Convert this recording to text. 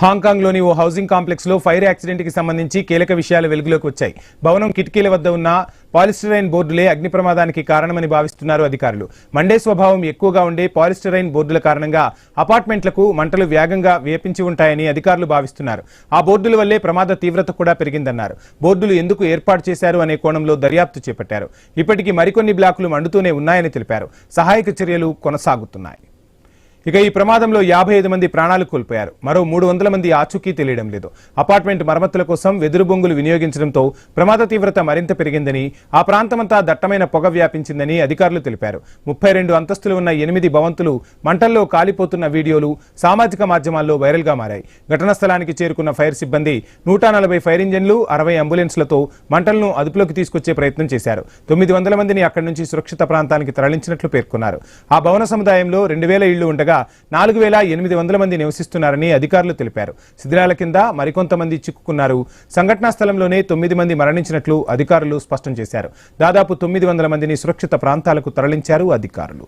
హాంకాంగ్లోని ఓ housing కాంప్లెక్స్లో fire యాక్సిడెంట్కి సంబంధించి కీలక విషయాలు వెలుగులోకి వచ్చాయి. భవనం కిటికీల వద్ద ఉన్న పాలిస్టరైన్ బోర్డులే అగ్ని ప్రమాదానికి కారణమని భావిస్తున్నారు అధికారులు. మండే స్వభావం ఎక్కువగా ఉండే పాలిస్టరైన్ బోర్డుల కారణంగా అపార్ట్మెంట్లకు మంటలు వేగంగా వ్యాపించి ఉంటాయని అధికారులు భావిస్తున్నారు. ఆ బోర్డుల వల్లే ప్రమాద తీవ్రత కూడా పెరిగిందన్నారు. బోర్డులు ఎందుకు ఏర్పాటు చేశారు అనే కోణంలో దర్యాప్తు చేపట్టారు. ఇప్పటికీ మరికొన్ని బ్లాకులు మండుతూనే ఉన్నాయని తెలిపారు. సహాయక చర్యలు కొనసాగుతున్నాయి. ఇక ఈ ప్రమాదంలో 55 మంది ప్రాణాలు కోల్పోయారు. మరో 300 మంది ఆచూకీ తెలియడం లేదు. అపార్ట్మెంట్ మరమ్మతుల కోసం వెదురు బొంగులు వినియోగించడంతో ప్రమాద తీవ్రత మరింత పెరిగిందని, ఆ ప్రాంతమంతా దట్టమైన పొగ వ్యాపించిందని అధికారులు తెలిపారు. 32 అంతస్తులు ఉన్న 8 భవంతులు మంటల్లో కాలిపోతున్న వీడియోలు సామాజిక మాధ్యమాల్లో వైరల్గా మారాయి. ఘటనా స్థలానికి చేరుకున్న ఫైర్ సిబ్బంది 140 ఫైర్ ఇంజన్లు, 60 అంబులెన్స్లతో మంటలను అదుపులోకి తీసుకొచ్చే ప్రయత్నం చేశారు. 900 మందిని అక్కడి నుంచి సురక్షిత ప్రాంతానికి తరలించినట్లు పేర్కొన్నారు. ఆ భవన సముదాయంలో 2000 ఇళ్లు ఉండగా 4800 మంది నివసిస్తున్నారని అధికారులు తెలిపారు. శిథిలాల కింద మరికొంతమంది చిక్కుకున్నారు. సంఘటనా స్థలంలోనే 9 మంది మరణించినట్లు అధికారులు స్పష్టం చేశారు. దాదాపు 900 మందిని సురక్షిత ప్రాంతాలకు తరలించారు అధికారులు.